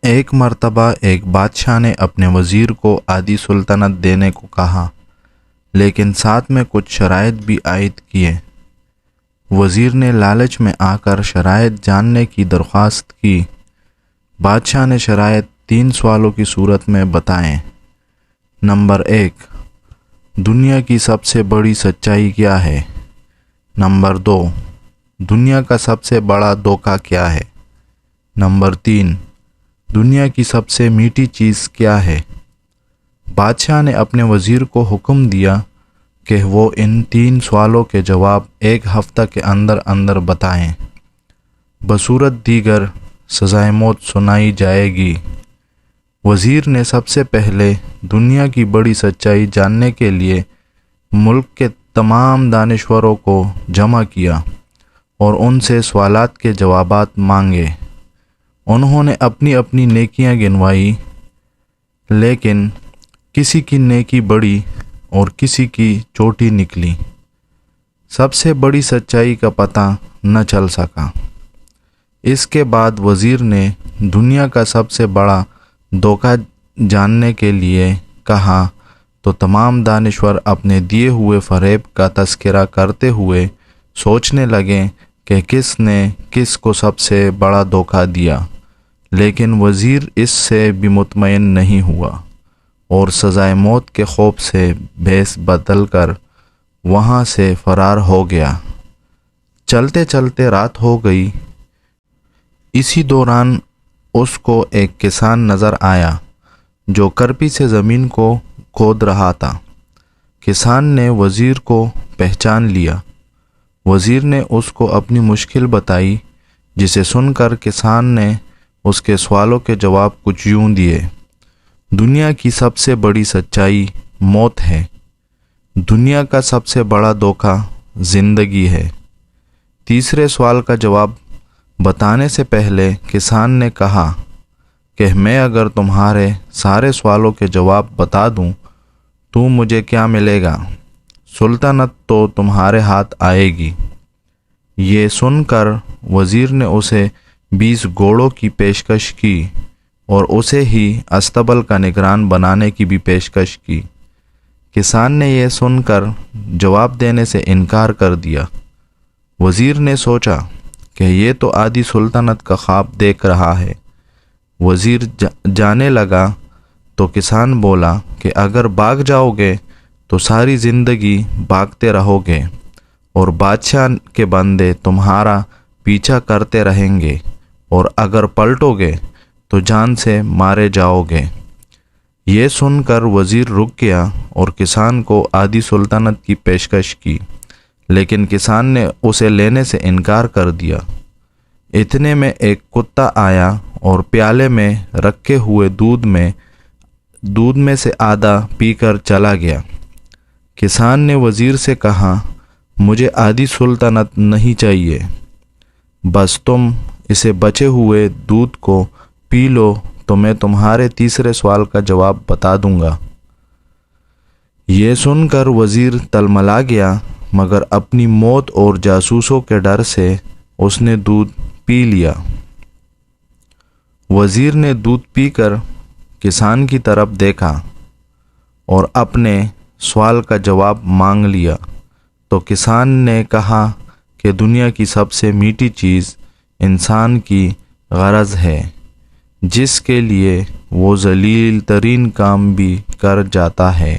ایک مرتبہ ایک بادشاہ نے اپنے وزیر کو آدھی سلطنت دینے کو کہا، لیکن ساتھ میں کچھ شرائط بھی عائد کیے۔ وزیر نے لالچ میں آ کر شرائط جاننے کی درخواست کی۔ بادشاہ نے شرائط 3 سوالوں کی صورت میں بتائیں۔ نمبر 1، دنیا کی سب سے بڑی سچائی کیا ہے؟ نمبر 2، دنیا کا سب سے بڑا دھوکہ کیا ہے؟ نمبر 3، دنیا کی سب سے میٹھی چیز کیا ہے؟ بادشاہ نے اپنے وزیر کو حکم دیا کہ وہ ان 3 سوالوں کے جواب 1 ہفتہ کے اندر اندر بتائیں، بصورت دیگر سزائے موت سنائی جائے گی۔ وزیر نے سب سے پہلے دنیا کی بڑی سچائی جاننے کے لیے ملک کے تمام دانشوروں کو جمع کیا اور ان سے سوالات کے جوابات مانگے۔ انہوں نے اپنی اپنی نیکیاں گنوائی، لیکن کسی کی نیکی بڑی اور کسی کی چھوٹی نکلی۔ سب سے بڑی سچائی کا پتہ نہ چل سکا۔ اس کے بعد وزیر نے دنیا کا سب سے بڑا دھوکہ جاننے کے لیے کہا تو تمام دانشور اپنے دیے ہوئے فریب کا تذکرہ کرتے ہوئے سوچنے لگے کہ کس نے کس کو سب سے بڑا دھوکہ دیا، لیکن وزیر اس سے بھی مطمئن نہیں ہوا اور سزائے موت کے خوف سے بھیس بدل کر وہاں سے فرار ہو گیا۔ چلتے چلتے رات ہو گئی۔ اسی دوران اس کو ایک کسان نظر آیا جو کرپی سے زمین کو کھود رہا تھا۔ کسان نے وزیر کو پہچان لیا۔ وزیر نے اس کو اپنی مشکل بتائی، جسے سن کر کسان نے اس کے سوالوں کے جواب کچھ یوں دیے۔ دنیا کی سب سے بڑی سچائی موت ہے۔ دنیا کا سب سے بڑا دھوکہ زندگی ہے۔ تیسرے سوال کا جواب بتانے سے پہلے کسان نے کہا کہ میں اگر تمہارے سارے سوالوں کے جواب بتا دوں تو مجھے کیا ملے گا؟ سلطنت تو تمہارے ہاتھ آئے گی۔ یہ سن کر وزیر نے اسے 20 گھوڑوں کی پیشکش کی اور اسے ہی استبل کا نگران بنانے کی بھی پیشکش کی۔ کسان نے یہ سن کر جواب دینے سے انکار کر دیا۔ وزیر نے سوچا کہ یہ تو آدھی سلطنت کا خواب دیکھ رہا ہے۔ وزیر جانے لگا تو کسان بولا کہ اگر بھاگ جاؤ گے تو ساری زندگی بھاگتے رہو گے اور بادشاہ کے بندے تمہارا پیچھا کرتے رہیں گے، اور اگر پلٹو گے تو جان سے مارے جاؤ گے۔ یہ سن کر وزیر رک گیا اور کسان کو آدھی سلطنت کی پیشکش کی، لیکن کسان نے اسے لینے سے انکار کر دیا۔ اتنے میں ایک کتا آیا اور پیالے میں رکھے ہوئے دودھ میں سے آدھا پی کر چلا گیا۔ کسان نے وزیر سے کہا، مجھے آدھی سلطنت نہیں چاہیے، بس تم اسے بچے ہوئے دودھ کو پی لو تو میں تمہارے تیسرے سوال کا جواب بتا دوں گا۔ یہ سن کر وزیر تلملا گیا، مگر اپنی موت اور جاسوسوں کے ڈر سے اس نے دودھ پی لیا۔ وزیر نے دودھ پی کر کسان کی طرف دیکھا اور اپنے سوال کا جواب مانگ لیا تو کسان نے کہا کہ دنیا کی سب سے میٹھی چیز انسان کی غرض ہے، جس کے لیے وہ ذلیل ترین کام بھی کر جاتا ہے۔